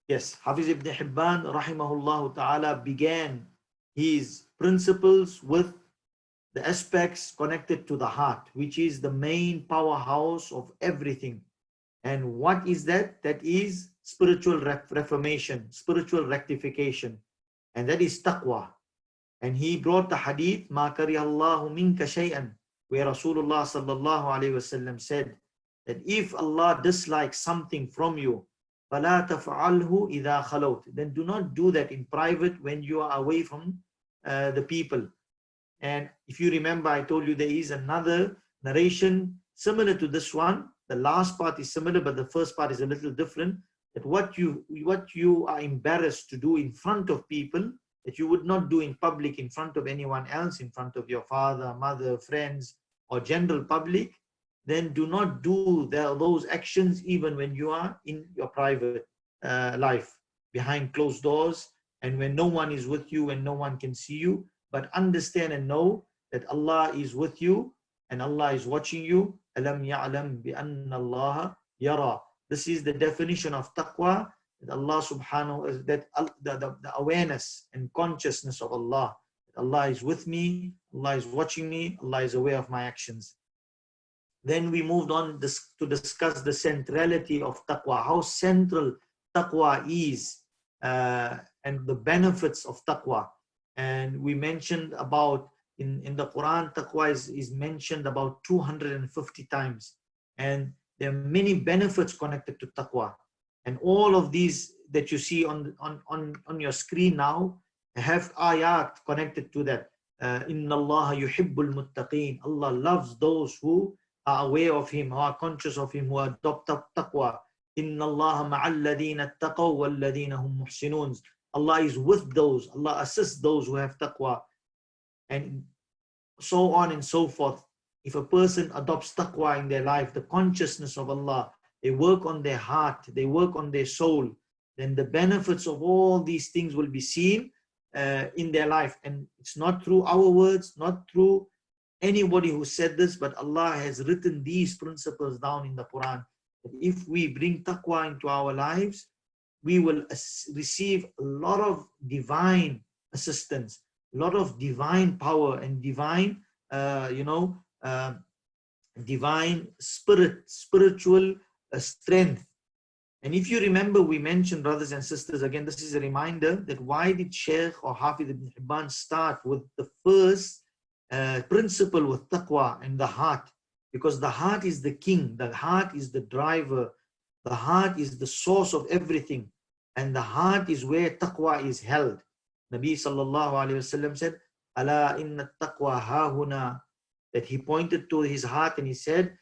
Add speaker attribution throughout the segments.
Speaker 1: Yes, Hafiz ibn Hibban, rahimahullah ta'ala, began his principles with the aspects connected to the heart, which is the main powerhouse of everything. And what is that? That is spiritual reformation, spiritual rectification. And that is taqwa. And he brought the hadith, مَا كَرِهَ اللَّهُ مِنْكَ شَيْئًا, where Rasulullah sallallahu alayhi wasallam said that if Allah dislikes something from you, فَلَا تَفْعَلْهُ إِذَا خَلَوْتَ, then do not do that in private when you are away from the people. And if you remember, I told you there is another narration similar to this one. The last part is similar, but the first part is a little different. That what you are embarrassed to do in front of people, that you would not do in public in front of anyone else, in front of your father, mother, friends, or general public, then do not do those actions even when you are in your private life, behind closed doors, and when no one is with you and no one can see you. But understand and know that Allah is with you and Allah is watching you. Alam ya'lam bi anna Allah yara. This is the definition of taqwa, that Allah subhanahu, that the awareness and consciousness of Allah. That Allah is with me, Allah is watching me, Allah is aware of my actions. Then we moved on to discuss the centrality of taqwa, how central taqwa is, and the benefits of taqwa. And we mentioned about, in the Quran, taqwa is mentioned about 250 times. And there are many benefits connected to taqwa. And all of these that you see on your screen now have ayat connected to that. Inna Allah yuhibbul muttaqeen. Allah loves those who are aware of Him, who are conscious of Him, who adopt taqwa. Inna Allah ma'al ladina taqaw wal ladina hum muhsinun. Allah is with those, Allah assists those who have taqwa, and so on and so forth. If a person adopts taqwa in their life, the consciousness of Allah, they work on their heart, they work on their soul, then the benefits of all these things will be seen in their life. And it's not through our words, not through anybody who said this, but Allah has written these principles down in the Quran. That if we bring taqwa into our lives, we will receive a lot of divine assistance, a lot of divine power and divine, divine spiritual strength. And if you remember, we mentioned, brothers and sisters, again, this is a reminder that why did Shaykh or Hafiz ibn Hibban start with the first principle with taqwa and the heart? Because the heart is the king, the heart is the driver, the heart is the source of everything, and the heart is where taqwa is held. Nabi sallallahu alayhi wasallam said, "Ala inna taqwa hahuna," that he pointed to his heart and he said,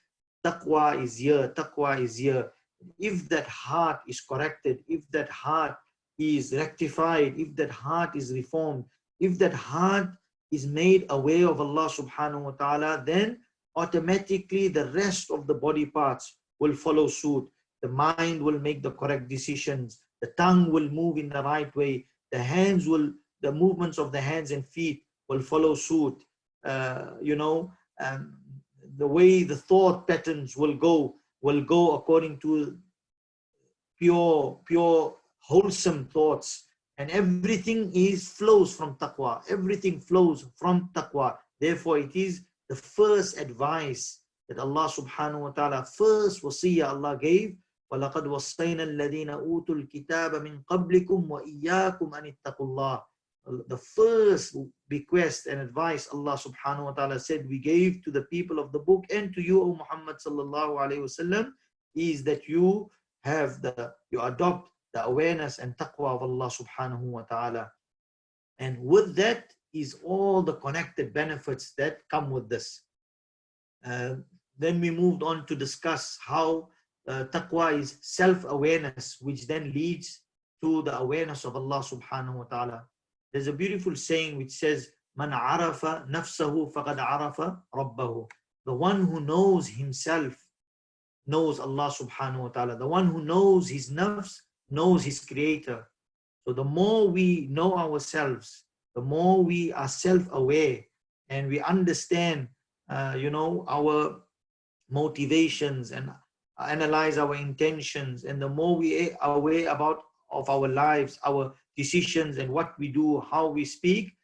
Speaker 1: "Taqwa is here, taqwa is here." If that heart is corrected, if that heart is rectified, if that heart is reformed, if that heart is made aware of Allah subhanahu wa ta'ala, then automatically the rest of the body parts will follow suit. The mind will make the correct decisions. The tongue will move in the right way. The movements of the hands and feet will follow suit. The way the thought patterns will go according to pure, wholesome thoughts. And everything flows from taqwa. Everything flows from taqwa. Therefore, it is the first advice that Allah subhanahu wa ta'ala, first wasiyah Allah gave, وَلَقَدْ وَصَّيْنَا الَّذِينَ أُوتُوا الْكِتَابَ مِنْ قَبْلِكُمْ وَإِيَّاكُمْ أَنِ اتَّقُوا اللَّهِ. The first bequest and advice Allah subhanahu wa ta'ala said we gave to the people of the book and to you, O Muhammad sallallahu alayhi wasallam, is that you adopt the awareness and taqwa of Allah subhanahu wa ta'ala. And with that is all the connected benefits that come with this. Then we moved on to discuss how taqwa is self-awareness, which then leads to the awareness of Allah subhanahu wa ta'ala. There's a beautiful saying which says, "Man arafa nafsahu faqad arafa rabbahu." The one who knows himself knows Allah subhanahu wa ta'ala. The one who knows his nafs knows his creator. So the more we know ourselves, the more we are self-aware and we understand, our motivations and analyze our intentions, and the more we are aware about of our lives, our decisions and what we do, how we speak,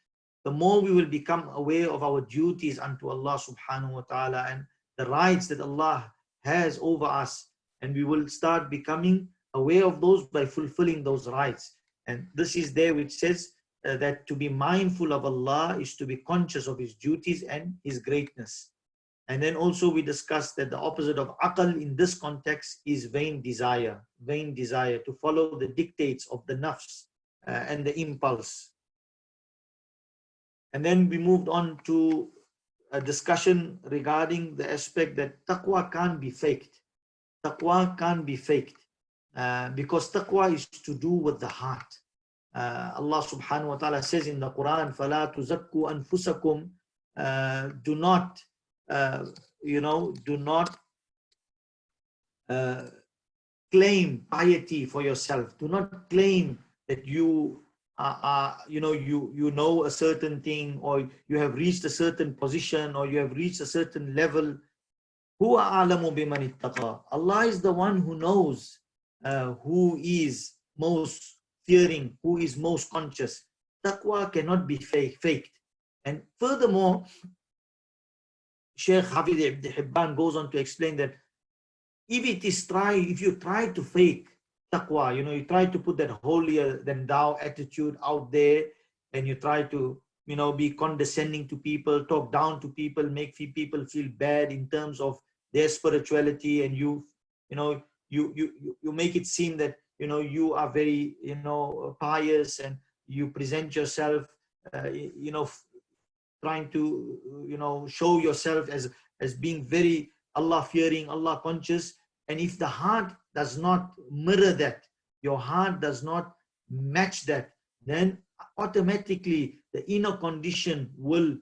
Speaker 1: the more we will become aware of our duties unto Allah subhanahu wa ta'ala and the rights that Allah has over us. And we will start becoming aware of those by fulfilling those rights. And this is there which says that to be mindful of Allah is to be conscious of His duties and His greatness. And then also we discussed that the opposite of aql in this context is vain desire, to follow the dictates of the nafs and the impulse. And then we moved on to a discussion regarding the aspect that taqwa can't be faked. Taqwa can't be faked because taqwa is to do with the heart. Allah subhanahu wa ta'ala says in the Quran, فَلَا تُزَكُّوا أَنفُسَكُمْ do not claim piety for yourself. Do not claim that you know a certain thing, or you have reached a certain position, or you have reached a certain level. Huwa a'lamu biman ittaqa. Allah is the one who knows who is most fearing, who is most conscious. Taqwa cannot be faked. And furthermore, Sheikh Hafiz ibn Hibban goes on to explain that if you try to fake taqwa, you try to put that holier than thou attitude out there, and you try to, be condescending to people, talk down to people, make people feel bad in terms of their spirituality, and you make it seem that, you are very, pious, and you present yourself, trying to, show yourself as being very Allah fearing, Allah conscious. And if the heart does not mirror that, your heart does not match that, then automatically the inner condition will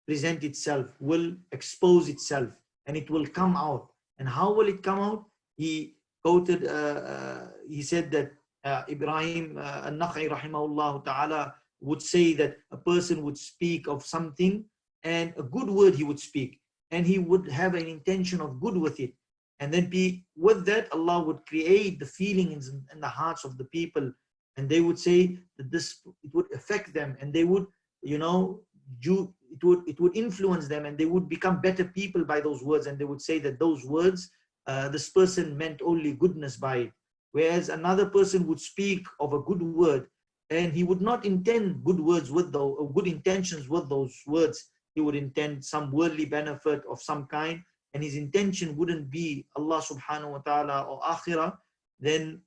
Speaker 1: present itself, will expose itself, and it will come out. And how will it come out? He quoted, he said that Ibrahim al-Nakha'i rahimahullah ta'ala would say that a person would speak of something, and a good word he would speak, and he would have an intention of good with it. And then with that, Allah would create the feelings in the hearts of the people, and they would say that it would affect them, and they would, it would influence them, and they would become better people by those words. And they would say that those words, this person meant only goodness by it. Whereas another person would speak of a good word, and he would not intend good words with good intentions with those words. He would intend some worldly benefit of some kind, and his intention wouldn't be Allah subhanahu wa ta'ala or akhirah. Then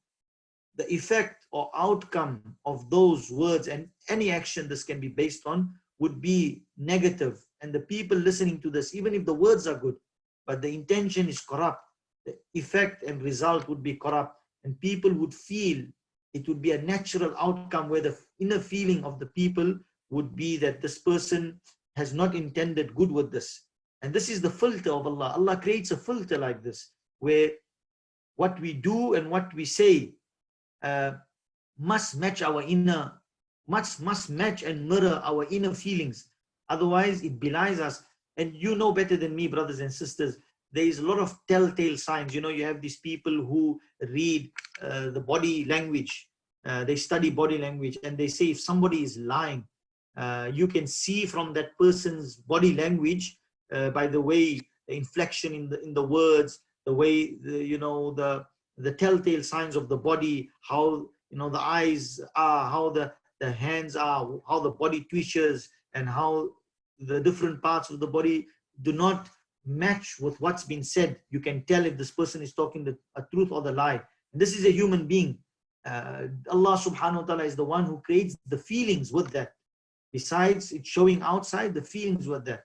Speaker 1: the effect or outcome of those words and any action this can be based on would be negative. And the people listening to this, even if the words are good, but the intention is corrupt, the effect and result would be corrupt, and people would feel, it would be a natural outcome where the inner feeling of the people would be that this person has not intended good with this. And this is the filter of Allah. Allah creates a filter like this, where what we do and what we say must match our inner, must match and mirror our inner feelings. Otherwise, it belies us. And you know better than me, brothers and sisters, there is a lot of telltale signs. You have these people who read the body language. They study body language, and they say if somebody is lying, you can see from that person's body language, by the way, the inflection in the words, the way the telltale signs of the body, how the eyes are, how the hands are, how the body twitches, and how the different parts of the body do not match with what's been said. You can tell if this person is talking the truth or the lie. And this is a human being. Allah subhanahu wa ta'ala is the one who creates the feelings with that. Besides it showing outside, the feelings with that.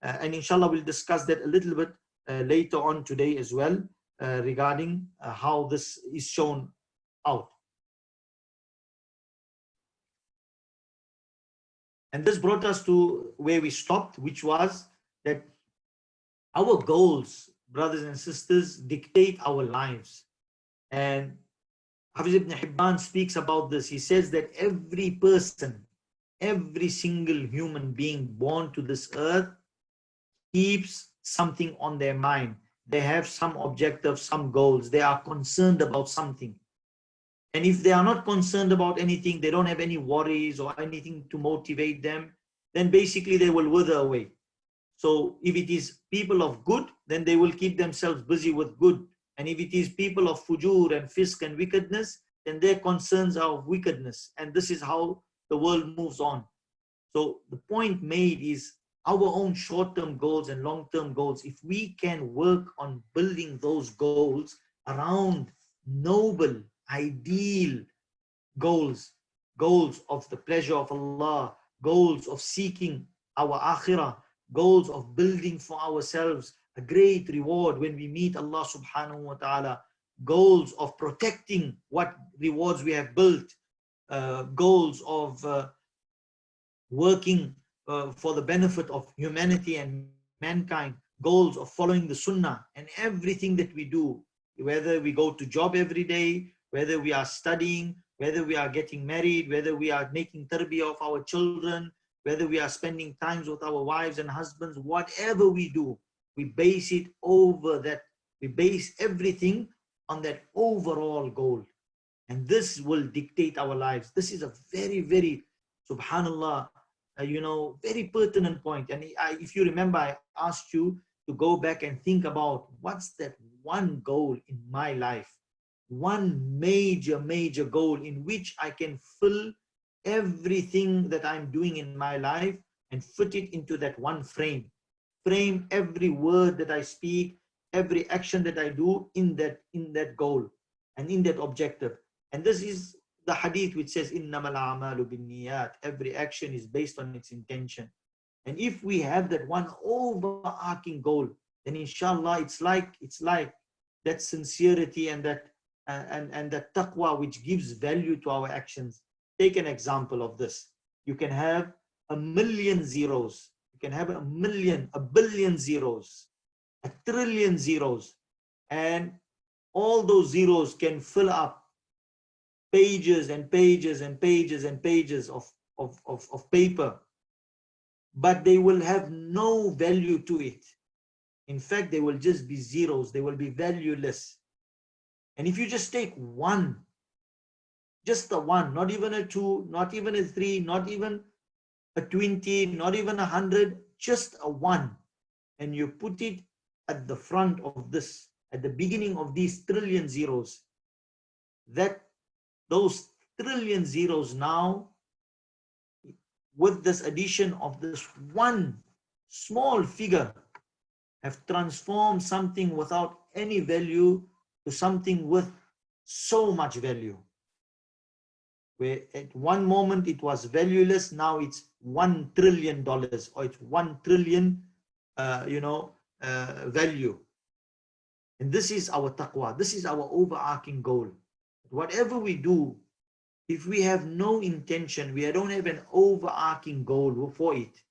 Speaker 1: And inshallah, we'll discuss that a little bit later on today as well, regarding how this is shown out. And this brought us to where we stopped, which was that our goals, brothers and sisters, dictate our lives. And Hafiz ibn Hibban speaks about this. He says that every person, every single human being born to this earth keeps something on their mind. They have some objective, some goals. They are concerned about something. And if they are not concerned about anything, they don't have any worries or anything to motivate them, then basically they will wither away. So if it is people of good, then they will keep themselves busy with good. And if it is people of fujur and fisk and wickedness, then their concerns are of wickedness. And this is how the world moves on. So the point made is our own short-term goals and long-term goals. If we can work on building those goals around noble, ideal goals, goals of the pleasure of Allah, goals of seeking our akhirah, goals of building for ourselves a great reward when we meet Allah subhanahu wa ta'ala, goals of protecting what rewards we have built, goals of working for the benefit of humanity and mankind, goals of following the sunnah, and everything that we do, whether we go to job every day, whether we are studying, whether we are getting married, whether we are making tarbiyah of our children, whether we are spending times with our wives and husbands, whatever we do, we base it over that. We base everything on that overall goal. And this will dictate our lives. This is a very, very, subhanallah, very pertinent point. And if you remember, I asked you to go back and think about what's that one goal in my life, one major, major goal in which I can fill everything that I'm doing in my life and fit it into that one frame. Frame every word that I speak, every action that I do in that goal and in that objective. And this is the hadith which says, innamal a'malu binniyat. Every action is based on its intention. And if we have that one overarching goal, then inshallah it's like that sincerity and that taqwa which gives value to our actions. Take an example of this. You can have 1,000,000 zeros. You can have 1,billion zeros, 1,000,000,000,000 zeros, and all those zeros can fill up pages and pages and pages and pages of paper, but they will have no value to it. In fact, they will just be zeros. They will be valueless. And if you just take one, just the one, not even a two, not even a three, not even a 20, not even 100, just a one, and you put it at the front of this, at the beginning of these trillion zeros, those trillion zeros now, with this addition of this one small figure, have transformed something without any value to something with so much value. Where at one moment it was valueless, now it's $1 trillion, or it's 1 trillion, value. And this is our taqwa. This is our overarching goal. Whatever we do, if we have no intention, we don't have an overarching goal for it,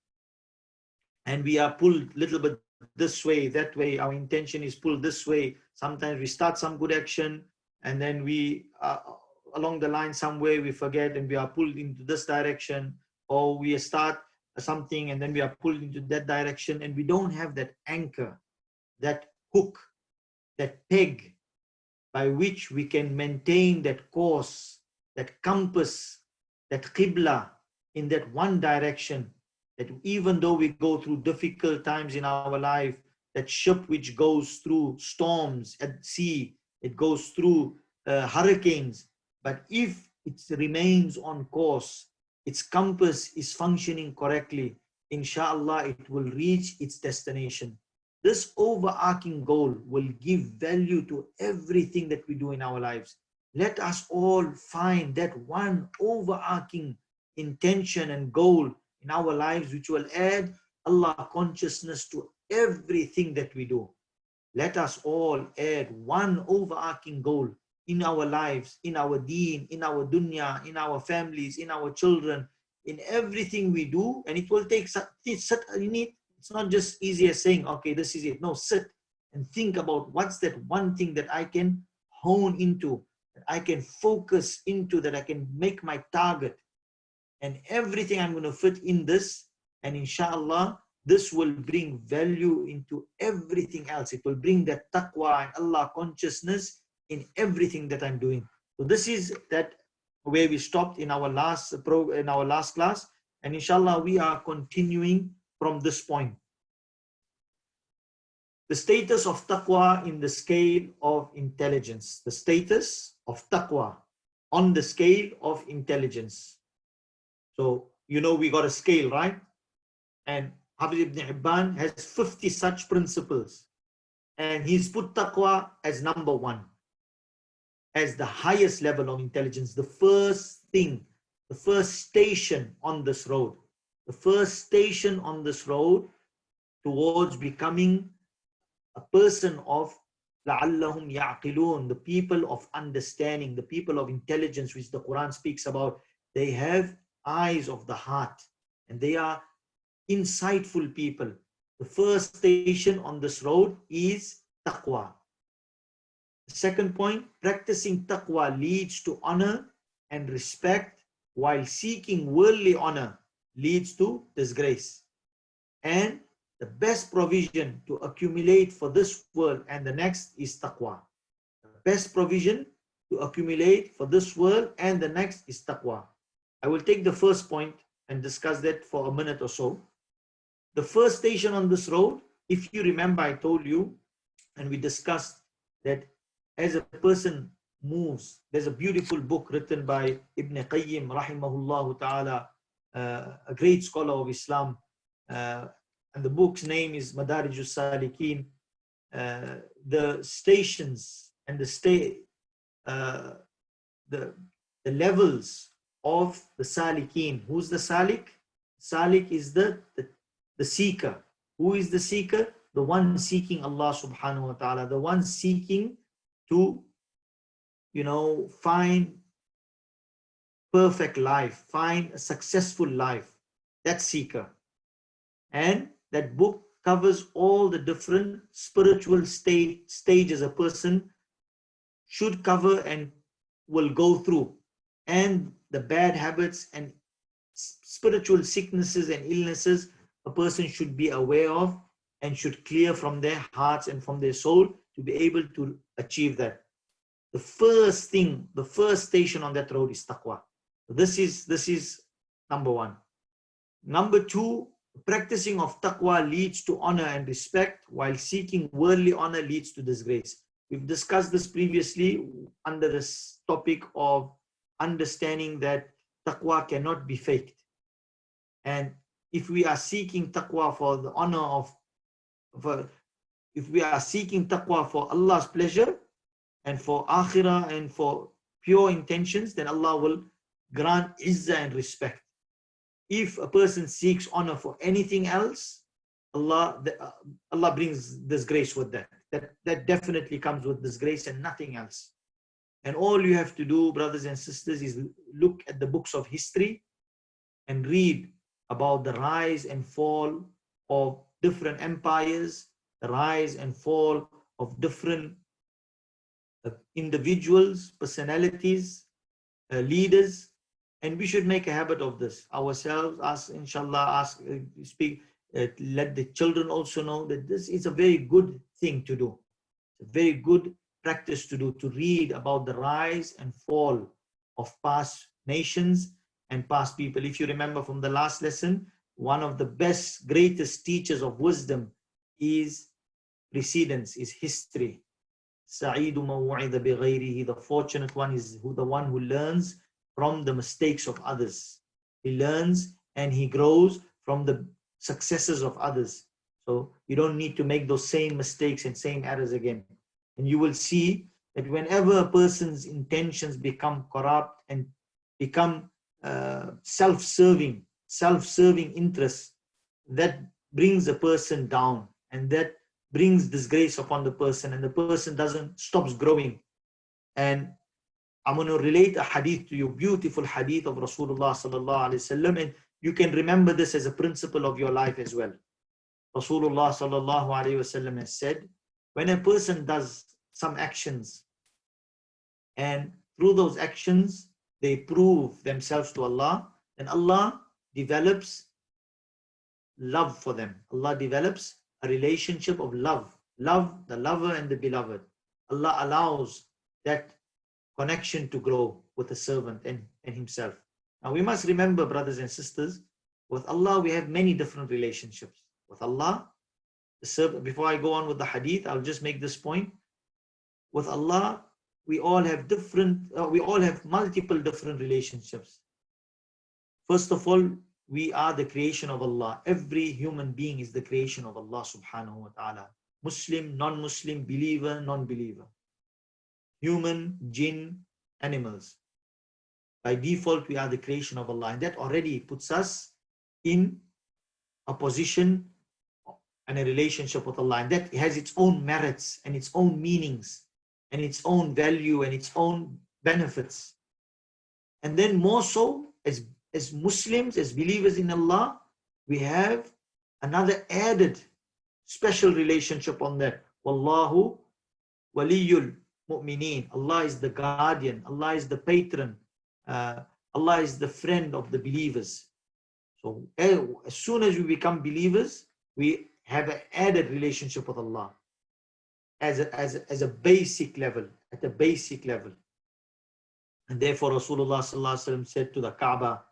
Speaker 1: and we are pulled a little bit this way, that way, our intention is pulled this way. Sometimes we start some good action, and then we along the line somewhere we forget and we are pulled into this direction, or we start something and then we are pulled into that direction, and we don't have that anchor, that hook, that peg by which we can maintain that course, that compass, that qibla in that one direction, that even though we go through difficult times in our life, that ship which goes through storms at sea, it goes through hurricanes, but if it remains on course, its compass is functioning correctly, inshallah it will reach its destination. This overarching goal will give value to everything that we do in our lives. Let us all find that one overarching intention and goal in our lives which will add Allah consciousness to everything that we do. Let us all add one overarching goal in our lives, in our deen, in our dunya, in our families, in our children, in everything we do. And it will take, it's not just easy as saying, okay, this is it. No, sit and think about what's that one thing that I can hone into, that I can focus into, that I can make my target. And everything I'm going to fit in this, and inshallah, this will bring value into everything else. It will bring that taqwa and Allah consciousness in everything that I'm doing. So this is that where we stopped in our last class, and inshallah we are continuing from this point. The status of taqwa in the scale of intelligence. The status of taqwa on the scale of intelligence. So, you know, we got a scale, right? And Hafiz ibn Hibban has 50 such principles. And he's put taqwa as number one, as the highest level of intelligence. The first thing, the first station on this road. The first station on this road towards becoming a person of لَعَلَّهُمْ يَعْقِلُونَ, the people of understanding, the people of intelligence, which the Quran speaks about. They have eyes of the heart and they are insightful people. The first station on this road is taqwa. The second point, practicing taqwa leads to honor and respect, while seeking worldly honor leads to disgrace. And the best provision to accumulate for this world and the next is taqwa. The best provision to accumulate for this world and the next is taqwa. I will take the first point and discuss that for a minute or so. The first station on this road, if you remember, I told you and we discussed that as a person moves, there's a beautiful book written by Ibn Qayyim rahimahullah ta'ala, a great scholar of Islam, and the book's name is Madarijus Salikin. The stations and the levels of the Salikin. Who's the Salik? Salik is the seeker. Who is the seeker? The one seeking Allah subhanahu wa ta'ala, the one seeking to, you know, find perfect life, find a successful life. That seeker. And that book covers all the different spiritual stages a person should cover and will go through, and the bad habits and spiritual sicknesses and illnesses a person should be aware of and should clear from their hearts and from their soul to be able to achieve that. The first thing, the first station on that road is taqwa. This is number one. Number two, practicing of taqwa leads to honor and respect, while seeking worldly honor leads to disgrace. We've discussed this previously under this topic of understanding that taqwa cannot be faked. And if we are seeking taqwa for the honor of, if we are seeking taqwa for Allah's pleasure and for akhirah and for pure intentions, then Allah will grant izzah and respect. If a person seeks honor for anything else, Allah brings disgrace with that. That definitely comes with disgrace and nothing else. And all you have to do, brothers and sisters, is look at the books of history and read about the rise and fall of different empires, the rise and fall of different individuals, personalities, leaders. And we should make a habit of this ourselves. Let the children also know that this is a very good thing to do. It's a very good practice to do, to read about the rise and fall of past nations and past people. If you remember from the last lesson, one of the best, greatest teachers of wisdom is precedence, is history. Sa'idu maw'ida bighayrihi, the fortunate one is the one who learns from the mistakes of others. He learns and he grows from the successes of others. So you don't need to make those same mistakes and same errors again. And you will see that whenever a person's intentions become corrupt and become self-serving interests, that brings a person down, and that brings disgrace upon the person, and the person stops growing. And I'm going to relate a hadith to you, beautiful hadith of Rasulullah sallallahu alaihi wasallam, and you can remember this as a principle of your life as well. Rasulullah sallallahu alaihi wasallam has said, when a person does some actions and through those actions they prove themselves to Allah, then Allah develops love for them. Allah develops a relationship of love, the lover and the beloved. Allah allows that connection to grow with the servant and himself. Now we must remember, brothers and sisters, with Allah we have many different relationships. With Allah, the servant, before I go on with the hadith, I'll just make this point. With Allah, we all have multiple different relationships. First of all, we are the creation of Allah. Every human being is the creation of Allah subhanahu wa ta'ala. Muslim, non-Muslim, believer, non-believer. Human, jinn, animals. By default, we are the creation of Allah. And that already puts us in a position and a relationship with Allah. And that has its own merits and its own meanings and its own value and its own benefits. And then more so, as Muslims, as believers in Allah, we have another added special relationship on that. Wallahu waliyul mu'mineen. Allah is the guardian. Allah is the patron. Allah is the friend of the believers. So as soon as we become believers, we have an added relationship with Allah as a basic level, at a basic level. And therefore Rasulullah sallallahu alaihi wasallam said to the Kaaba,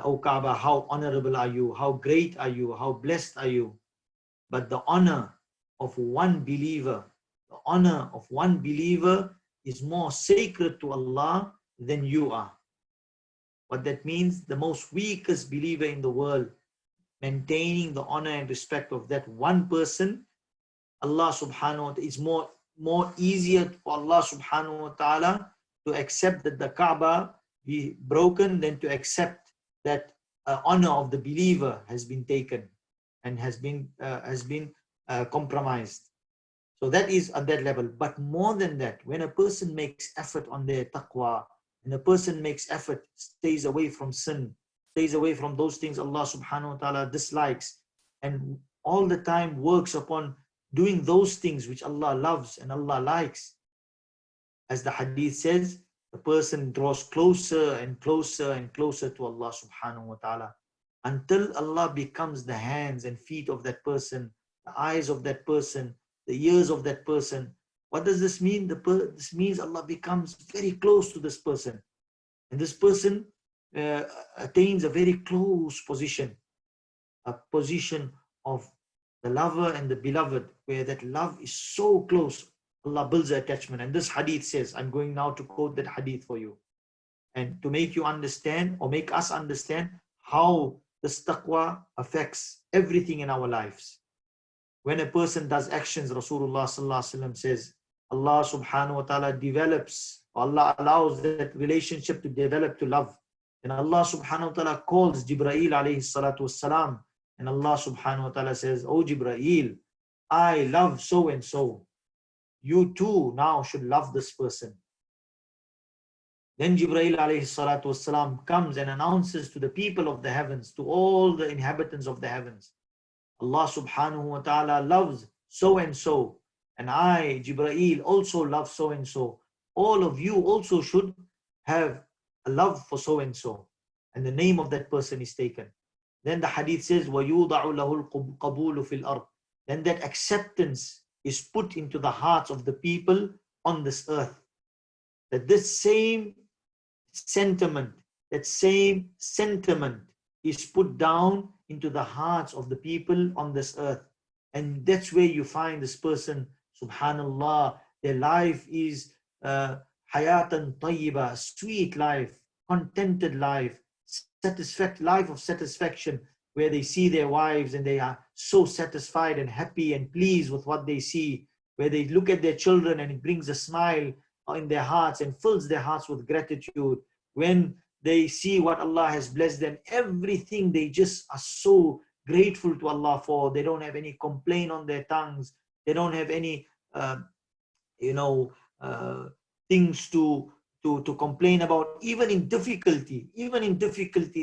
Speaker 1: O Kaaba, how honorable are you? How great are you? How blessed are you? But the honor of one believer, the honor of one believer is more sacred to Allah than you are. What that means, the most weakest believer in the world, maintaining the honor and respect of that one person, Allah subhanahu wa ta'ala, is more easier for Allah subhanahu wa ta'ala to accept that the Kaaba be broken than to accept that honor of the believer has been taken and has been compromised. So that is at that level. But more than that, when a person makes effort on their taqwa, and a person makes effort, stays away from sin, stays away from those things Allah subhanahu wa ta'ala dislikes, and all the time works upon doing those things which Allah loves and Allah likes. As the hadith says, the person draws closer and closer and closer to Allah subhanahu wa ta'ala until Allah becomes the hands and feet of that person, the eyes of that person, the ears of that person. What does this mean? This means Allah becomes very close to this person. And this person attains a very close position, a position of the lover and the beloved, where that love is so close. Allah builds an attachment. And this hadith says, I'm going now to quote that hadith for you. And to make you understand, or make us understand, how this taqwa affects everything in our lives. When a person does actions, Rasulullah sallallahu alaihi wasallam says, Allah subhanahu wa ta'ala develops, Allah allows that relationship to develop to love. And Allah subhanahu wa ta'ala calls Jibreel alayhi salatu wassalam. And Allah subhanahu wa ta'ala says, O Jibreel, I love so and so. You too now should love this person. Then Jibreel alayhi salatu wassalam comes and announces to the people of the heavens, to all the inhabitants of the heavens, Allah subhanahu wa ta'ala loves so and so. And I, Jibreel, also love so and so. All of you also should have a love for so and so. And the name of that person is taken. Then the hadith says, وَيُوضَعُ لَهُ الْقَبُولُ فِي الْأَرْضِ. Then that acceptance is put into the hearts of the people on this earth. That this same sentiment, is put down into the hearts of the people on this earth. And that's where you find this person, subhanallah, their life is hayatan tayyiba, sweet life, contented life, life of satisfaction, where they see their wives and they are so satisfied and happy and pleased with what they see, where they look at their children and it brings a smile in their hearts and fills their hearts with gratitude. When they see what Allah has blessed them, everything, they just are so grateful to Allah for. They don't have any complaint on their tongues. They don't have any things to complain about. Even in difficulty,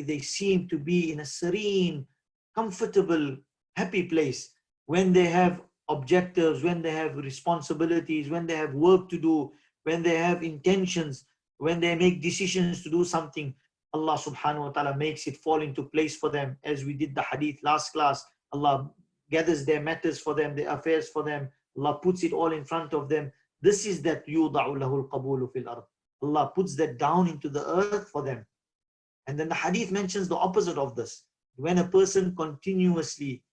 Speaker 1: they seem to be in a serene, comfortable, happy place. When they have objectives, when they have responsibilities, when they have work to do, when they have intentions, when they make decisions to do something, Allah subhanahu wa ta'ala makes it fall into place for them. As we did the hadith last class, Allah gathers their matters for them, their affairs for them. Allah puts it all in front of them. This is that يُوضَعُ لَهُ الْقَبُولُ فِي الْأَرْضِ. Allah puts that down into the earth for them. And then the hadith mentions the opposite of this. When a person continuously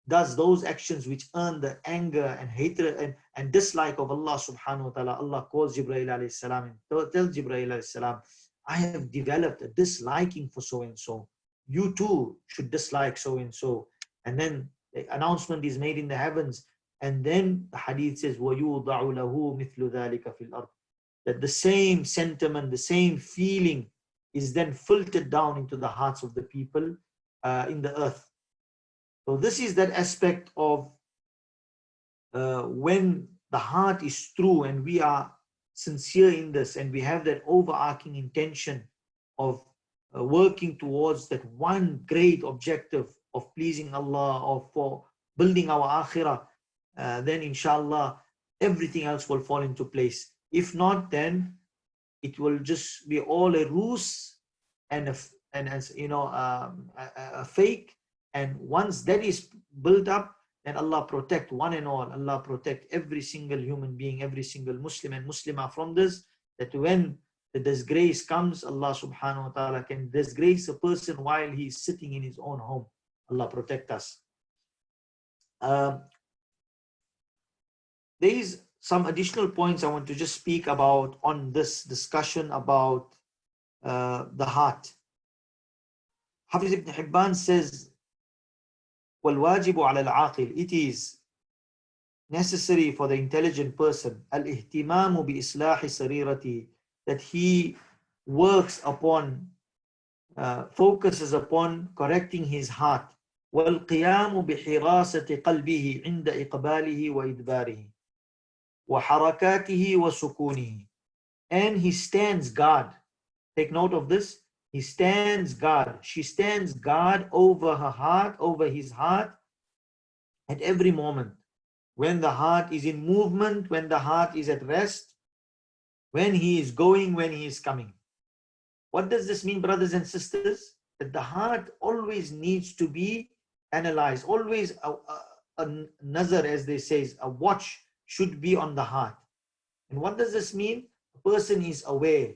Speaker 1: does those actions which earn the anger and hatred and dislike of Allah subhanahu wa ta'ala, Allah calls Jibreel alayhi salam and tells Jibreel alayhi salam, I have developed a disliking for so and so. You too should dislike so and so. And then the announcement is made in the heavens. And then the hadith says, وَيُوضَعُ لَهُ مِثْلُ ذَلِكَ فِي الْأَرْضِ, that the same sentiment, the same feeling is then filtered down into the hearts of the people in the earth. So this is that aspect of when the heart is true and we are sincere in this and we have that overarching intention of working towards that one great objective of pleasing Allah or for building our akhirah, then inshallah everything else will fall into place. If not, then it will just be all a ruse and a fake. And once that is built up, then Allah protect one and all. Allah protect every single human being, every single Muslim and Muslimah from this, that when the disgrace comes, Allah subhanahu wa ta'ala can disgrace a person while he is sitting in his own home. Allah protect us. There is some additional points I want to just speak about on this discussion about the heart. Hafiz ibn Hibban says, وَالْوَاجِبُ عَلَى الْعَاقِلِ, it is necessary for the intelligent person, الْإِهْتِمَامُ بِإِصْلَاحِ سَرِيرَتِهِ, that he works upon, focuses upon correcting his heart. وَالْقِيَامُ بِحِرَاسَةِ قَلْبِهِ عِنْدَ إِقْبَالِهِ وَإِدْبَارِهِ وَحَرَكَاتِهِ وَسُكُونِهِ, and he stands guard. Take note of this. He stands guard. She stands guard over her heart, over his heart at every moment. When the heart is in movement, when the heart is at rest, when he is going, when he is coming. What does this mean, brothers and sisters? That the heart always needs to be analyzed. Always a nazar, as they say, a watch should be on the heart. And what does this mean? A person is aware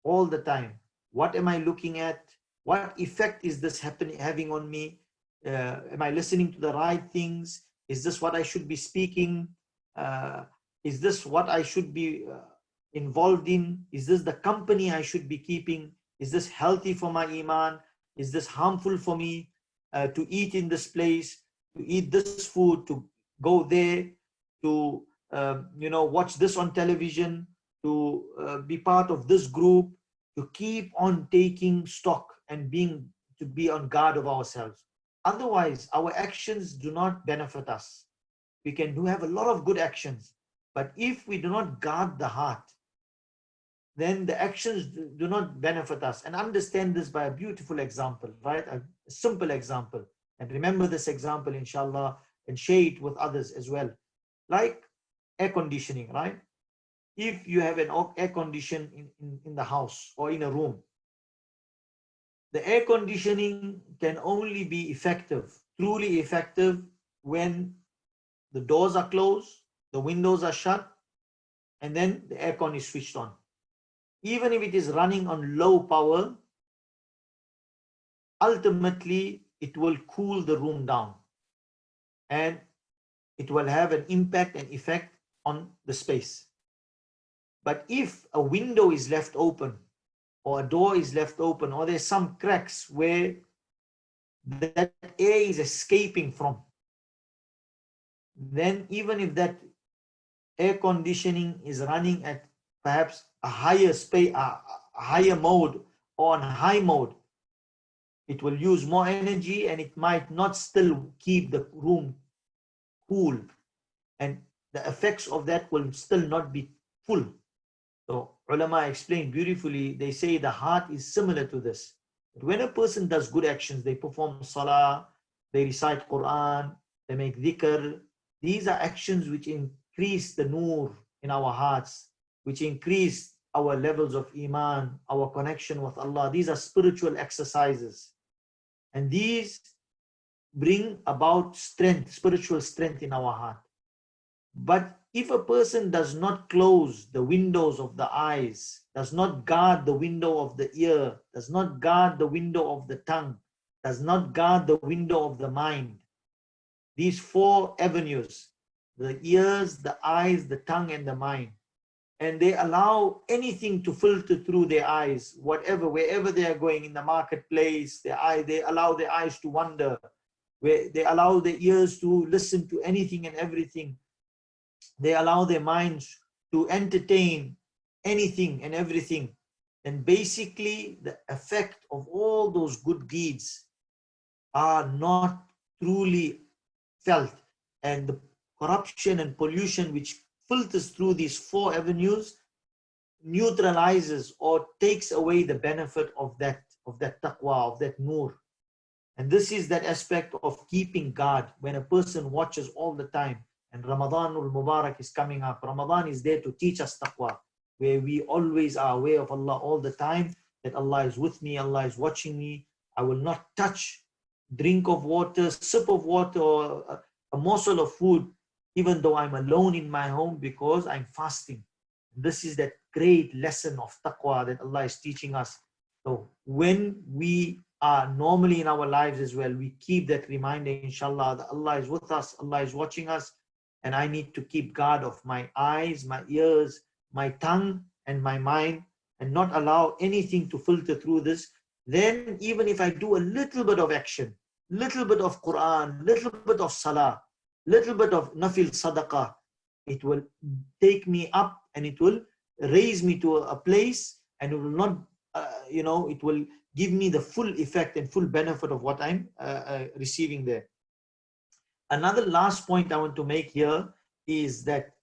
Speaker 1: all the time. What am I looking at? What effect is this having on me? Am I listening to the right things? Is this what I should be speaking? Is this what I should be involved in? Is this the company I should be keeping? Is this healthy for my iman? Is this harmful for me to eat in this place, to eat this food, to go there, to watch this on television, to be part of this group, to keep on taking stock and to be on guard of ourselves. Otherwise, our actions do not benefit us. We can have a lot of good actions, but if we do not guard the heart, then the actions do not benefit us. And understand this by a beautiful example, right? A simple example. And remember this example, inshallah, and share it with others as well. Like air conditioning, right? If you have an air condition in the house or in a room, the air conditioning can only be effective, truly effective, when the doors are closed, the windows are shut, and then the aircon is switched on. Even if it is running on low power, ultimately it will cool the room down and it will have an impact and effect on the space. But if a window is left open or a door is left open, or there's some cracks where that air is escaping from, then even if that air conditioning is running at perhaps a higher space, a higher mode, or on high mode, it will use more energy and it might not still keep the room cool, and the effects of that will still not be full. So ulama explain beautifully, they say the heart is similar to this. When a person does good actions, they perform salah, they recite Quran, they make dhikr, these are actions which increase the nur in our hearts, which increase our levels of iman, our connection with Allah. These are spiritual exercises. And these bring about strength, spiritual strength in our heart. But if a person does not close the windows of the eyes does not guard the window of the ear, does not guard the window of the tongue, does not guard the window of the mind. These four avenues, the ears, the eyes, the tongue, and the mind. And they allow anything to filter through their eyes, whatever, wherever they are going in the marketplace, they allow their eyes to wander, where they allow their ears to listen to anything and everything. They allow their minds to entertain anything and everything. And basically, the effect of all those good deeds are not truly felt. And the corruption and pollution which filters through these four avenues neutralizes or takes away the benefit of that taqwa, of that nur. And this is that aspect of keeping guard. When a person watches all the time, and Ramadanul Mubarak is coming up, Ramadan is there to teach us taqwa, where we always are aware of Allah all the time, that Allah is with me, Allah is watching me. I will not touch drink of water, sip of water, or a morsel of food, even though I'm alone in my home, because I'm fasting. This is that great lesson of taqwa that Allah is teaching us. So when we are normally in our lives as well, we keep that reminder, inshallah, that Allah is with us, Allah is watching us, and I need to keep guard of my eyes, my ears, my tongue, and my mind, and not allow anything to filter through this. Then even if I do a little bit of action, little bit of Quran, little bit of salah, little bit of nafil sadaqah, it will take me up and it will raise me to a place, and it will not, it will give me the full effect and full benefit of what I'm receiving there. Another last point I want to make here is that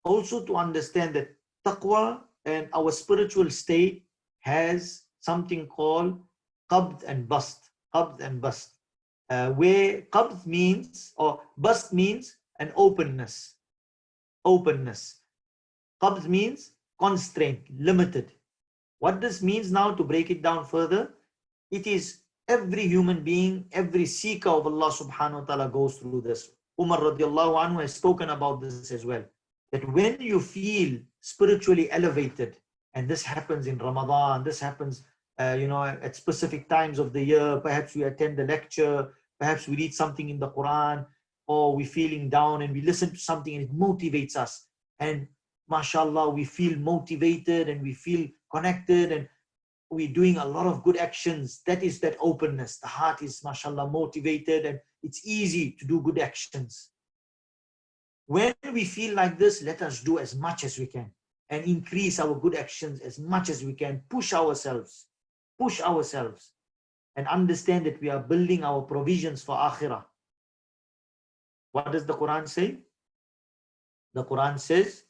Speaker 1: also to understand that taqwa and our spiritual state has something called qabd and bast. Qabd and bast. Where qabd means, or bast means an openness. Openness. Qabd means constraint, limited. What this means now, to break it down further, it is every human being, every seeker of Allah subhanahu wa ta'ala goes through this. Umar radiallahu anhu has spoken about this as well. That when you feel spiritually elevated, and this happens in Ramadan, this happens at specific times of the year, perhaps we attend a lecture, perhaps we read something in the Quran, or we're feeling down and we listen to something and it motivates us. And mashallah, we feel motivated and we feel connected and we're doing a lot of good actions. That is that openness. The heart is mashallah motivated and it's easy to do good actions. When we feel like this, let us do as much as we can and increase our good actions as much as we can. Push ourselves and understand that we are building our provisions for akhirah. What does the Quran say? The Quran says,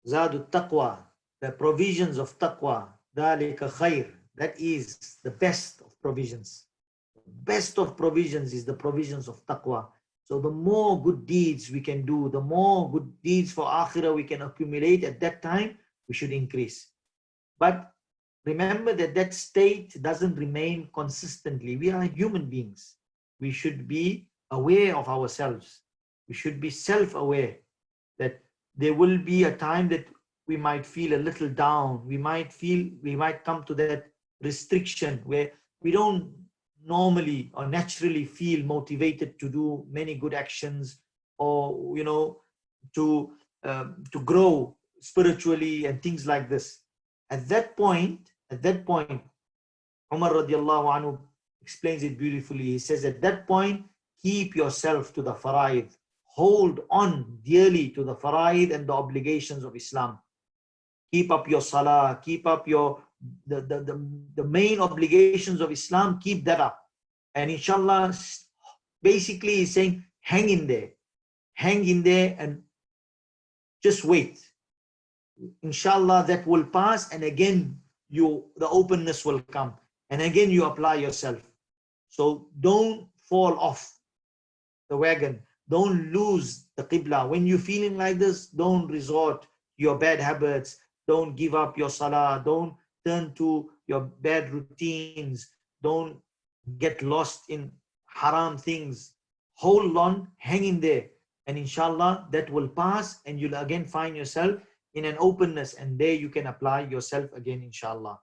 Speaker 1: Zadut taqwa, the provisions of taqwa, dhalika khair, that is the best of provisions. The best of provisions is the provisions of taqwa. So the more good deeds we can do, the more good deeds for akhirah we can accumulate at that time, we should increase. But remember that that state doesn't remain consistently. We are human beings. We should be aware of ourselves. We should be self-aware that there will be a time that we might feel a little down. We might come to that restriction where we don't normally or naturally feel motivated to do many good actions, or to grow spiritually and things like this. At that point, Umar radiallahu anhu explains it beautifully. He says, at that point, keep yourself to the fara'id. Hold on dearly to the fara'id and the obligations of Islam. Keep up your salah, keep up the main obligations of Islam, keep that up. And inshallah, basically he's saying, hang in there and just wait. Inshallah, that will pass, and again the openness will come, and again you apply yourself. So don't fall off the wagon, don't lose the qibla. When you're feeling like this, don't resort to your bad habits, don't give up your salah, don't turn to your bad routines, don't get lost in haram things. hold on, hang in there. And inshallah, that will pass and you'll again find yourself in an openness, and there you can apply yourself again, inshallah.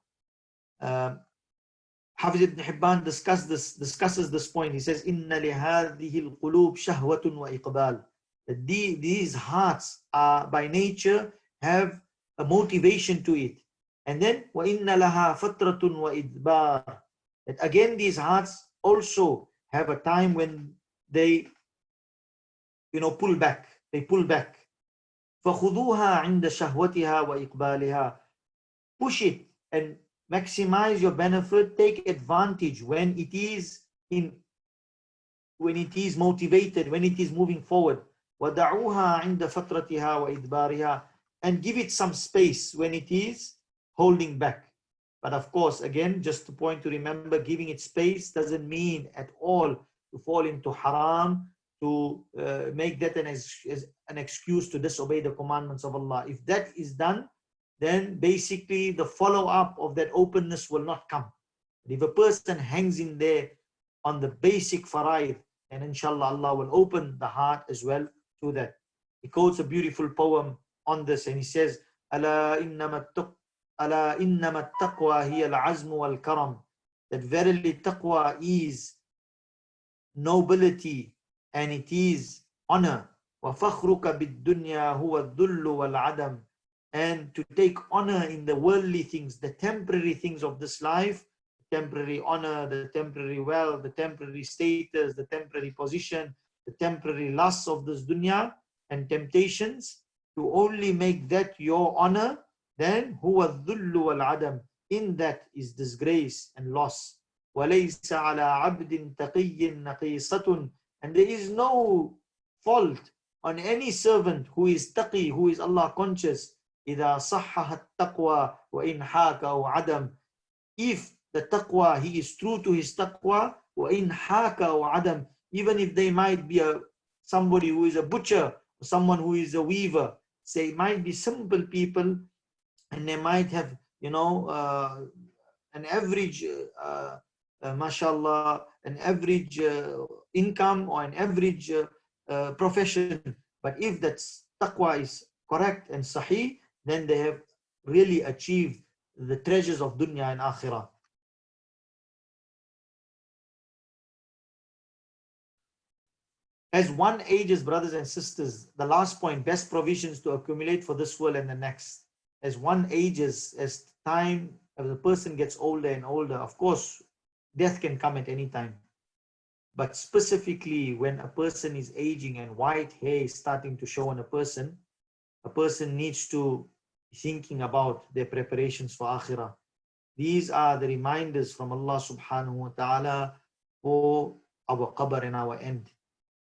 Speaker 1: Hafiz ibn Hibban discusses this point. He says, Inna lihadhihi al-qulub shahwatun wa iqbal. That these hearts are by nature have a motivation to it. And then, wa inna laha fatratun wa idbar. That again, these hearts also have a time when they, pull back. They pull back. فَخُذُوهَا عِنْدَ شَهْوَتِهَا وَإِقْبَالِهَا. Push it and maximize your benefit. Take advantage when it is motivated, when it is moving forward. وَدَعُوهَا عِنْدَ فَتْرَتِهَا وَإِدْبَارِهَا. And give it some space when it is holding back. But of course, again, just a point to remember, giving it space doesn't mean at all to fall into haram, to make that an excuse to disobey the commandments of Allah. If that is done, then basically the follow-up of that openness will not come. But if a person hangs in there on the basic faraid, then inshallah Allah will open the heart as well to that. He quotes a beautiful poem on this, and he says, "Ala innama taqwa hiya al-azm wal-karam." That verily taqwa is nobility and it is honor. وَفَخْرُكَ بِالدُّنْيَا هُوَ الذُّلُّ وَالْعَدَمُ. And to take honor in the worldly things, the temporary things of this life, the temporary honor, the temporary wealth, the temporary status, the temporary position, the temporary lusts of this dunya and temptations, to only make that your honor, then huwa dhullu wal adam. In that is disgrace and loss. وَلَيْسَ عَلَىٰ عَبْدٍ تَقِيٍّ نَقِيصَةٌ. And there is no fault on any servant who is taqi, who is Allah conscious. إِذَا صَحَّهَ التَّقْوَى وَإِنْ حَاكَ أَوْ عَدَمْ. If the taqwa, he is true to his taqwa, وَإِنْ حَاكَ أَوْ عَدَمْ. Even if they might be somebody who is a butcher, or someone who is a weaver, say it might be simple people, and they might have, an average, mashallah, an average income or an average profession. But if that taqwa is correct and sahih, then they have really achieved the treasures of dunya and akhirah. As one ages, brothers and sisters, the last point, best provisions to accumulate for this world and the next. As one ages, as the person gets older and older, of course, death can come at any time. But specifically when a person is aging and white hair is starting to show on a person needs to be thinking about their preparations for akhirah. These are the reminders from Allah subhanahu wa ta'ala for our qabr and our end.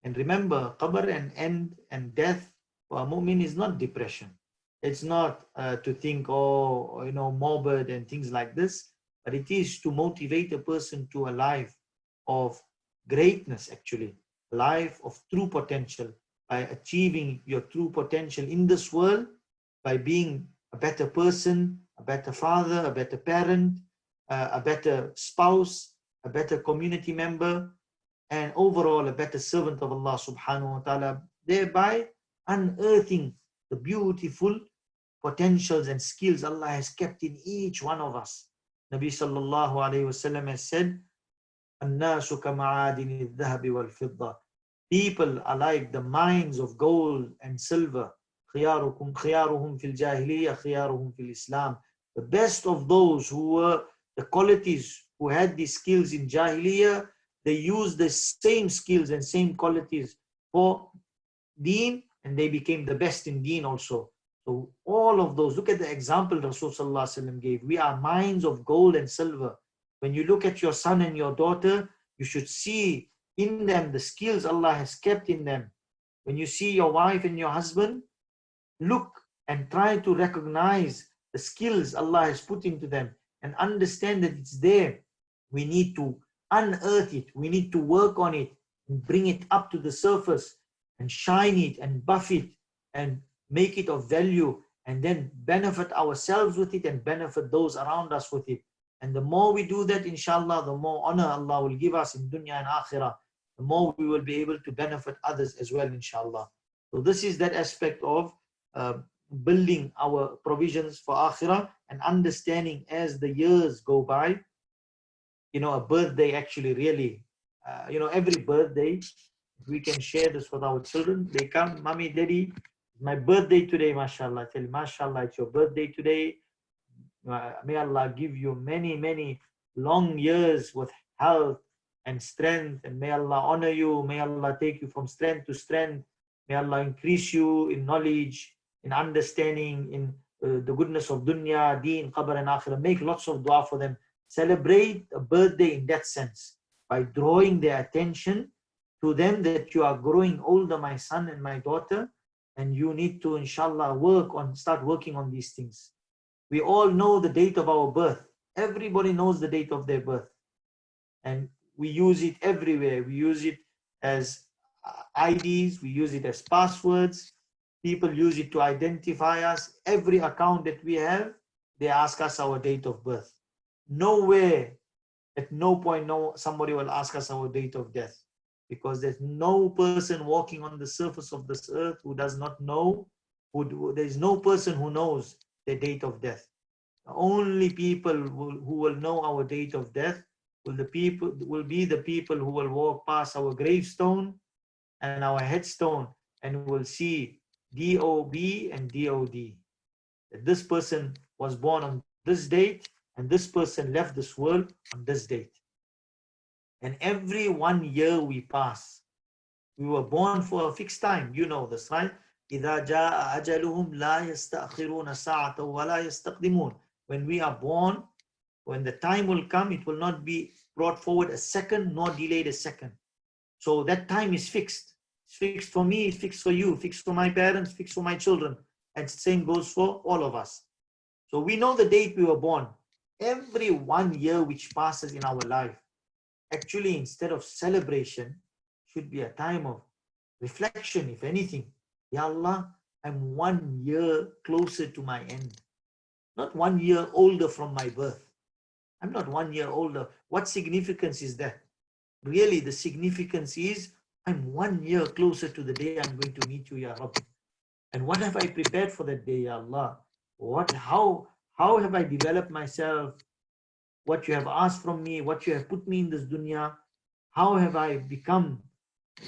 Speaker 1: And remember, qabr and end and death for a mu'min is not depression. It's not to think, morbid and things like this, but it is to motivate a person to a life of greatness, actually, a life of true potential, by achieving your true potential in this world, by being a better person, a better father, a better parent, a better spouse, a better community member, and overall a better servant of Allah subhanahu wa ta'ala, thereby unearthing the beautiful potentials and skills Allah has kept in each one of us. Nabi sallallahu alayhi wasallam has said, "An-nasu kama'adini al-dhahabi wal-fidda." People are like the mines of gold and silver. Khiyaruhum fil jahiliyyah, khiyaruhum fil Islam. The best of those who were the qualities, who had these skills in jahiliyyah, they used the same skills and same qualities for deen, and they became the best in deen also. So all of those, look at the example Rasulullah gave. We are mines of gold and silver. When you look at your son and your daughter, you should see in them the skills Allah has kept in them. When you see your wife and your husband, look and try to recognize the skills Allah has put into them and understand that it's there. We need to unearth it. We need to work on it and bring it up to the surface and shine it and buff it and make it of value, and then benefit ourselves with it and benefit those around us with it. And the more we do that, inshallah, the more honor Allah will give us in dunya and akhirah. the more we will be able to benefit others as well, inshallah. So this is that aspect of building our provisions for akhirah and understanding as the years go by. A birthday actually really, every birthday, we can share this with our children. They come, mommy, daddy, my birthday today, mashallah. I tell you, mashallah, it's your birthday today. May Allah give you many, many long years with health and strength, and may Allah honor you. May Allah take you from strength to strength. May Allah increase you in knowledge, in understanding, in the goodness of dunya, deen, qabr and akhirah. Make lots of dua for them. Celebrate a birthday in that sense by drawing their attention to them that you are growing older, my son and my daughter, and you need to, inshallah, start working on these things. We all know the date of our birth. Everybody knows the date of their birth. And we use it everywhere. We use it as IDs. We use it as passwords. People use it to identify us. Every account that we have, they ask us our date of birth. Nowhere, at no point, somebody will ask us our date of death. Because there's no person walking on the surface of this earth who does not know, there's no person who knows the date of death. The only people who will know our date of death will be the people who will walk past our gravestone and our headstone and will see DOB and DOD. That this person was born on this date and this person left this world on this date. And every 1 year we pass, we were born for a fixed time. You know this, right? إِذَا جَاءَ أَجَلُهُمْ لَا يَسْتَأْخِرُونَ سَاعَةً وَلَا يَسْتَقْدِمُونَ. When we are born, when the time will come, it will not be brought forward a second nor delayed a second. So that time is fixed. It's fixed for me, it's fixed for you, fixed for my parents, fixed for my children. And the same goes for all of us. So we know the date we were born. Every 1 year which passes in our life, actually, instead of celebration, should be a time of reflection, if anything. Ya Allah, I'm 1 year closer to my end. Not 1 year older from my birth. I'm not 1 year older. What significance is that? Really, the significance is I'm 1 year closer to the day I'm going to meet you, Ya Rabbi. And what have I prepared for that day, Ya Allah? How have I developed myself? What you have asked from me, what you have put me in this dunya, how have I become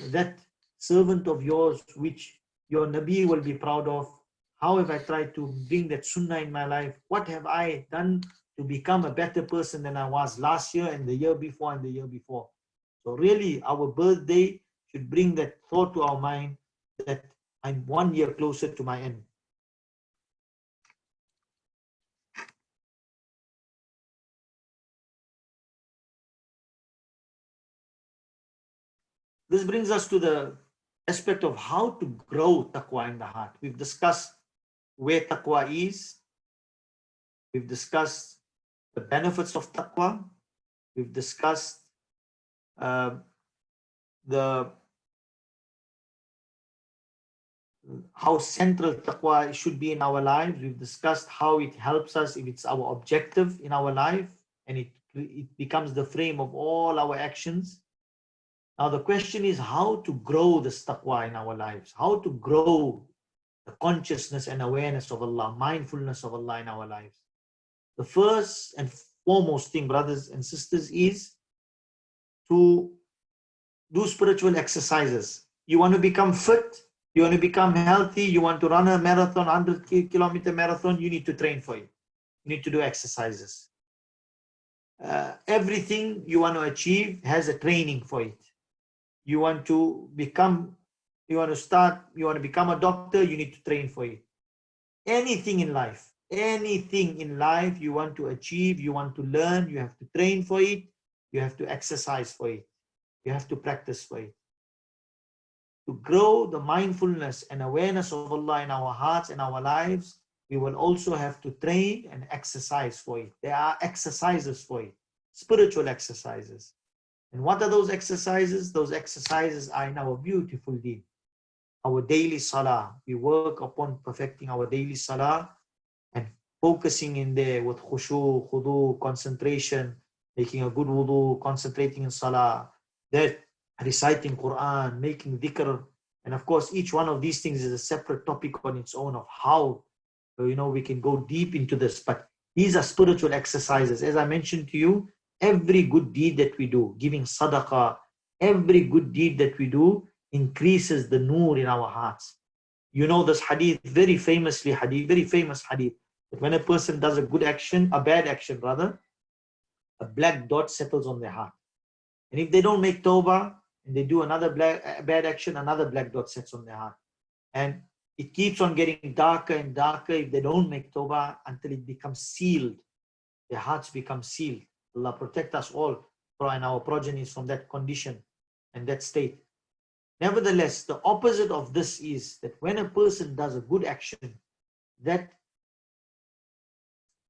Speaker 1: that servant of yours which your Nabi will be proud of? How have I tried to bring that sunnah in my life? What have I done to become a better person than I was last year and the year before and the year before? So really, our birthday should bring that thought to our mind that I'm 1 year closer to my end. This brings us to the aspect of how to grow taqwa in the heart. We've discussed where taqwa is. We've discussed the benefits of taqwa. We've discussed how central taqwa should be in our lives. We've discussed how it helps us if it's our objective in our life and it becomes the frame of all our actions. Now the question is how to grow this taqwa in our lives, how to grow the consciousness and awareness of Allah, mindfulness of Allah in our lives. The first and foremost thing, brothers and sisters, is to do spiritual exercises. You want to become fit, you want to become healthy, you want to run a marathon, 100-kilometer marathon, you need to train for it. You need to do exercises. Everything you want to achieve has a training for it. You want to become a doctor, you need to train for it. Anything in life you want to achieve, you want to learn, you have to train for it, you have to exercise for it, you have to practice for it. To grow the mindfulness and awareness of Allah in our hearts and our lives, we will also have to train and exercise for it. There are exercises for it, spiritual exercises. And what are those exercises? Those exercises are in our beautiful deen. Our daily salah. We work upon perfecting our daily salah and focusing in there with khushu, khudu, concentration, making a good wudu, concentrating in salah. That reciting Quran, making dhikr. And of course, each one of these things is a separate topic on its own of how, we can go deep into this. But these are spiritual exercises. As I mentioned to you, every good deed that we do, giving sadaqah, every good deed that we do increases the nur in our hearts. You know this hadith, very famous hadith, that when a person does a good action, a bad action rather, a black dot settles on their heart. And if they don't make tawbah and they do another bad action, another black dot sets on their heart. And it keeps on getting darker and darker if they don't make tawbah until it becomes sealed. Their hearts become sealed. Allah protect us all and our progenies from that condition and that state. Nevertheless, the opposite of this is that when a person does a good action, that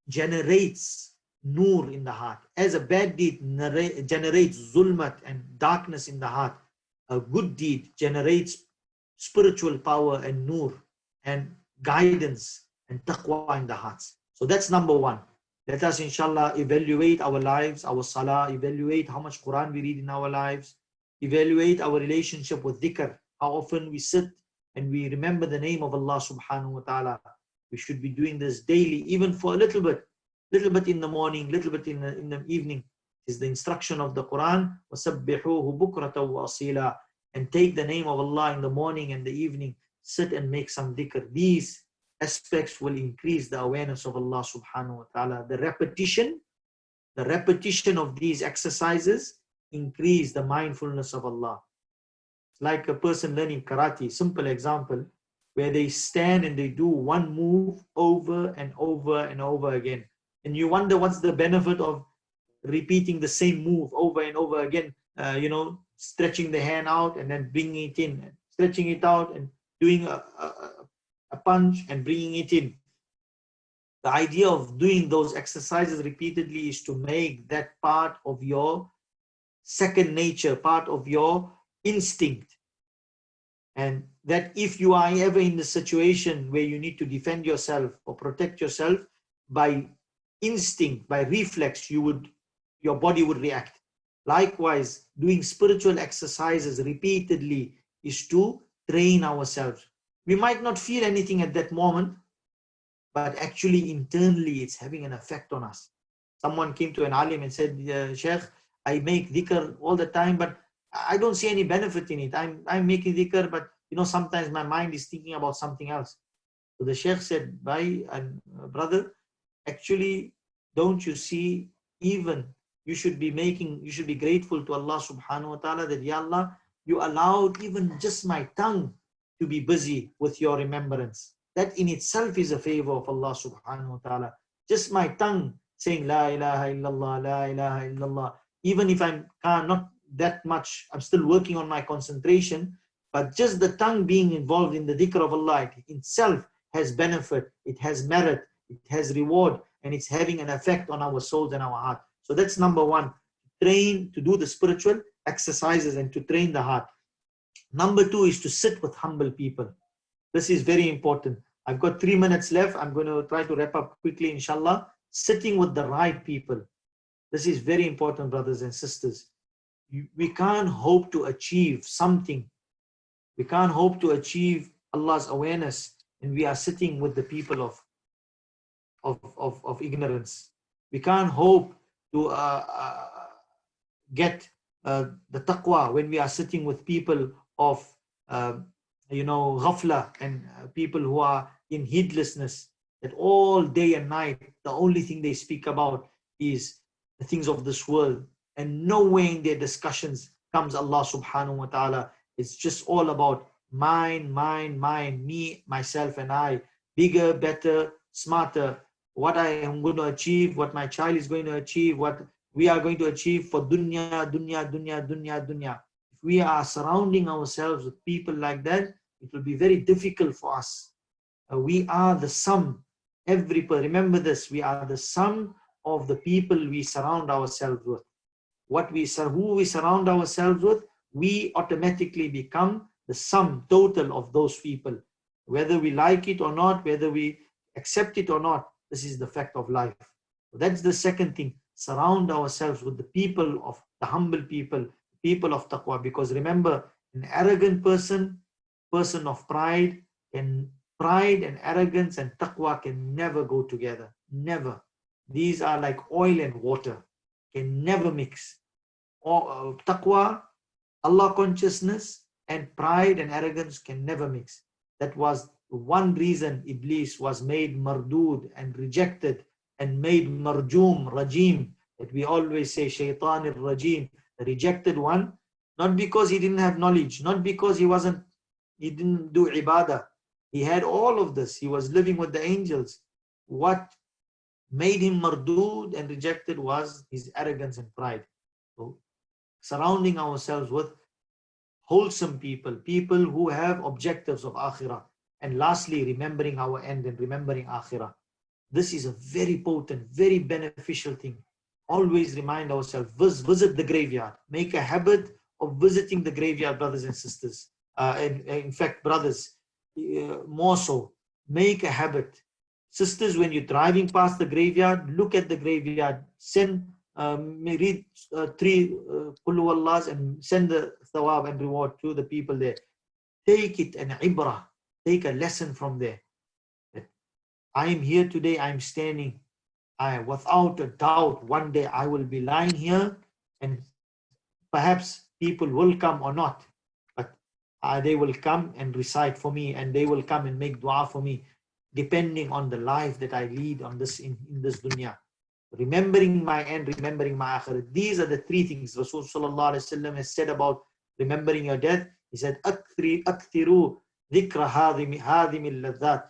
Speaker 1: generates nur in the heart. As a bad deed generates zulmat and darkness in the heart, a good deed generates spiritual power and nur and guidance and taqwa in the hearts. So that's number one. Let us inshallah evaluate our lives, our salah, evaluate how much Quran we read in our lives, evaluate our relationship with dhikr, how often we sit and we remember the name of Allah subhanahu wa ta'ala. We should be doing this daily, even for a little bit in the morning, little bit in the evening. Is the instruction of the Quran, وَسَبِّحُوهُ بُكْرَةً وَأَصِيلًا, and take the name of Allah in the morning and the evening, sit and make some dhikr. These aspects will increase the awareness of Allah subhanahu wa ta'ala. The repetition of these exercises increase the mindfulness of Allah. It's like a person learning karate, simple example, where they stand and they do one move over and over and over again. And you wonder what's the benefit of repeating the same move over and over again, stretching the hand out and then bringing it in, stretching it out and doing a punch and bringing it in. The idea of doing those exercises repeatedly is to make that part of your second nature, part of your instinct. And that if you are ever in the situation where you need to defend yourself or protect yourself, by instinct, by reflex, your body would react. Likewise, doing spiritual exercises repeatedly is to train ourselves. We might not feel anything at that moment, but actually internally it's having an effect on us. Someone came to an alim and said, Sheikh, I make dhikr all the time, but I don't see any benefit in it. I'm making dhikr, but sometimes my mind is thinking about something else. So the Sheikh said, Bhai and brother, actually, don't you see, even you should be grateful to Allah subhanahu wa ta'ala that, Ya Allah, you allowed even just my tongue to be busy with your remembrance. That in itself is a favor of Allah subhanahu wa ta'ala. Just my tongue saying La ilaha illallah, La ilaha illallah. Even if I'm not that much, I'm still working on my concentration, but just the tongue being involved in the dhikr of Allah itself has benefit, it has merit, it has reward, and it's having an effect on our souls and our heart. So that's number one, train to do the spiritual exercises and to train the heart. Number two is to sit with humble people. This is very important. I've got 3 minutes left. I'm going to try to wrap up quickly, inshallah. Sitting with the right people. This is very important, brothers and sisters. We can't hope to achieve something. We can't hope to achieve Allah's awareness, and we are sitting with the people of ignorance. We can't hope to get the taqwa when we are sitting with people of ghafla and people who are in heedlessness, that all day and night the only thing they speak about is the things of this world, and nowhere in their discussions comes Allah subhanahu wa ta'ala. It's just all about mine, me, myself and I, bigger, better, smarter, what I am going to achieve, what my child is going to achieve, what we are going to achieve for dunya. If we are surrounding ourselves with people like that, it will be very difficult for us. We are the sum. Remember this, we are the sum of the people we surround ourselves with. Who we surround ourselves with, we automatically become the sum total of those people. Whether we like it or not, whether we accept it or not, this is the fact of life. That's the second thing. Surround ourselves with the people of the humble people, people of taqwa. Because remember, an arrogant person of pride, and pride and arrogance and taqwa can never go together. Never. These are like oil and water, can never mix. Taqwa, Allah consciousness, and pride and arrogance can never mix. That was one reason Iblis was made mardud and rejected, and made marjoom, rajim, that we always say shaitan rajim, the rejected one, not because he didn't have knowledge, not because he didn't do ibadah. He had all of this. He was living with the angels. What made him mardud and rejected was his arrogance and pride. So surrounding ourselves with wholesome people, people who have objectives of akhirah. And lastly, remembering our end and remembering akhirah. This is a very potent, very beneficial thing. Always remind ourselves, visit the graveyard. Make a habit of visiting the graveyard, brothers and sisters. In fact, brothers, more so, make a habit. Sisters, when you're driving past the graveyard, look at the graveyard, read 3 Qul Huwallahs and send the thawab and reward to the people there. Take it an ibrah, take a lesson from there. I am here today, I am standing. Without a doubt, one day I will be lying here, and perhaps people will come or not, but they will come and recite for me, and they will come and make dua for me, depending on the life that I lead on this in this dunya. Remembering my end, remembering my akhirah. These are the 3 things Rasul sallallahu alaihi wasallam has said about remembering your death. He said, "Akthiru dhikra hadhimi al-ladhat."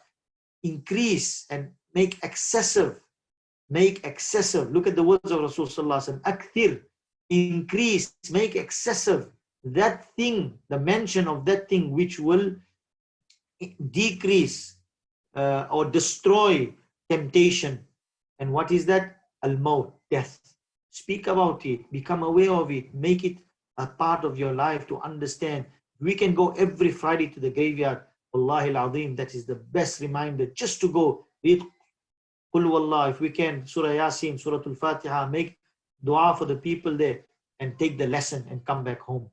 Speaker 1: Increase and make excessive. Make excessive. Look at the words of Rasul sallallahu alaihi wasallam. Akthir, increase, make excessive that thing, the mention of that thing which will decrease or destroy temptation. And what is that? Al-maut, death. Speak about it, become aware of it, make it a part of your life to understand. We can go every Friday to the graveyard. Wallahi al-Azim, that is the best reminder, just to go read Qul Wallah, if we can, Surah Yasin, Surah Al-Fatiha, make dua for the people there, and take the lesson and come back home.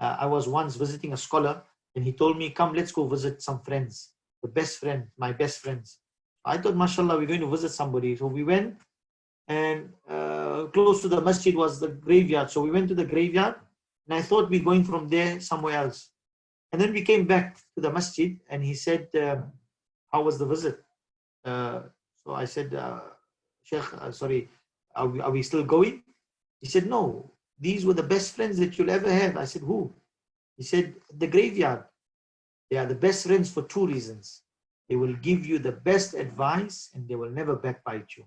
Speaker 1: I was once visiting a scholar, and he told me, come, let's go visit some friends, my best friends. I thought, mashallah, we're going to visit somebody. So we went, and close to the masjid was the graveyard. So we went to the graveyard, and I thought we're going from there somewhere else. And then we came back to the masjid, and he said, how was the visit? So I said, Sheikh, sorry, are we still going? He said, no, these were the best friends that you'll ever have. I said, who? He said, the graveyard. They are the best friends for 2 reasons. They will give you the best advice, and they will never backbite you.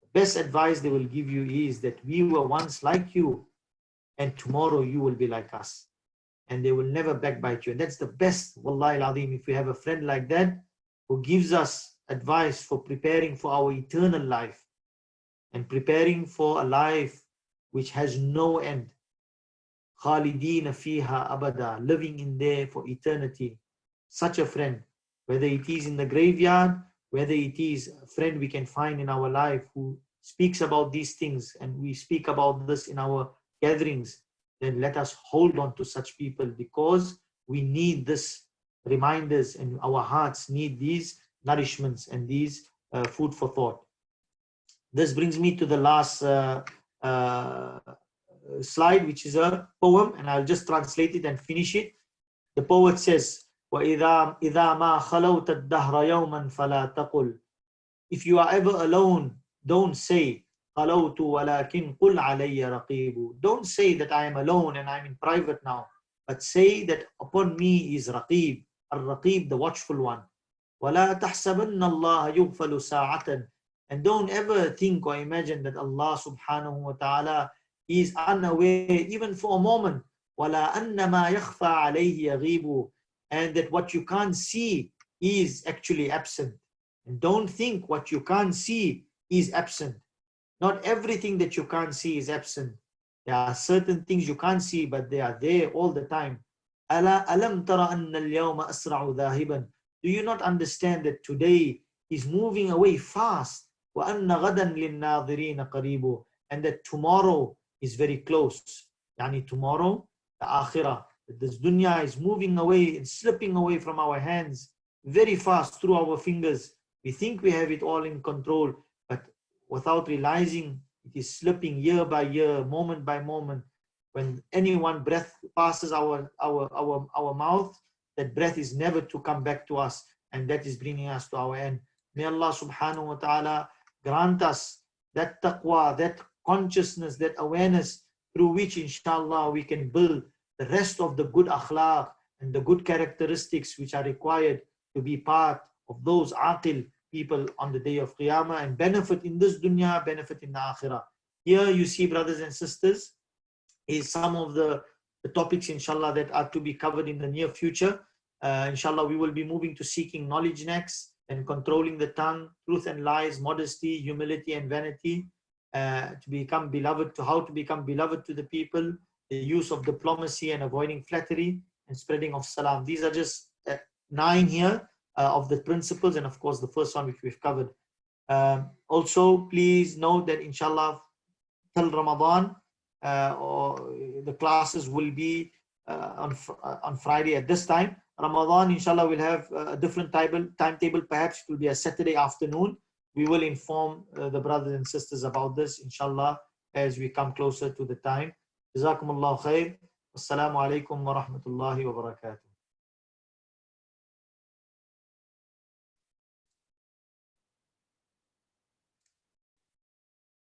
Speaker 1: The best advice they will give you is that we were once like you, and tomorrow you will be like us. And they will never backbite you. And that's the best, wallahi al-azim, if we have a friend like that who gives us advice for preparing for our eternal life and preparing for a life which has no end. Khalidina fiha abada, living in there for eternity. Such a friend, whether it is in the graveyard, whether it is a friend we can find in our life who speaks about these things, and we speak about this in our gatherings, then let us hold on to such people, because we need this reminders, and our hearts need these nourishments and these food for thought. This brings me to the last slide, which is a poem, and I'll just translate it and finish it. The poet says, وَإِذَا مَا خَلَوْتَ الدَّهْرَ يَوْمًا فَلَا تَقُلْ. If you are ever alone, don't say, خَلَوْتُ وَلَكِنْ قُلْ عَلَيَّ رَقِيبُ. Don't say that I am alone and I'm in private now, but say that upon me is Raqib, Ar-Raqib, the watchful one. وَلَا تَحْسَبَنَّ اللَّهَ يُغْفَلُ سَاعَةً. And don't ever think or imagine that Allah subhanahu wa ta'ala is unaware even for a moment. وَلَا أَنَّ مَا يَخْفَى عَلَيْهِ يَغِيبُ. And that what you can't see is actually absent. And don't think what you can't see is absent. Not everything that you can't see is absent. There are certain things you can't see, but they are there all the time. أَلَمْ تَرَ أَنَّ الْيَوْمَ أَسْرَعُ ذَاهِبًا. Do you not understand that today is moving away fast? وَأَنَّ غَدًا لِلنَّاظِرِينَ قَرِيبُ. And that tomorrow is very close. Yani tomorrow, the akhirah. This dunya is moving away, it's slipping away from our hands very fast through our fingers. We think we have it all in control, but without realizing, it is slipping year by year, moment by moment. When any one breath passes our mouth, that breath is never to come back to us, and that is bringing us to our end. May Allah subhanahu wa ta'ala grant us that taqwa, that consciousness, that awareness, through which inshallah we can build the rest of the good akhlaq and the good characteristics which are required to be part of those aqil people on the day of Qiyamah, and benefit in this dunya, benefit in the akhirah. Here you see, brothers and sisters, is some of the topics inshallah that are to be covered in the near future. Inshallah, we will be moving to seeking knowledge next, and controlling the tongue, truth and lies, modesty, humility and vanity, to become beloved, to how to become beloved to the people, the use of diplomacy and avoiding flattery, and spreading of salam. These are just 9 here of the principles, and of course the first one which we've covered. Also, please note that inshallah till Ramadan, or the classes will be on Friday at this time. Ramadan, inshallah, will have a different timetable. Perhaps it will be a Saturday afternoon. We will inform the brothers and sisters about this, inshallah, as we come closer to the time. Jazakumullahu Khair. Assalamu alaikum wa rahmatullahi wa barakatuh.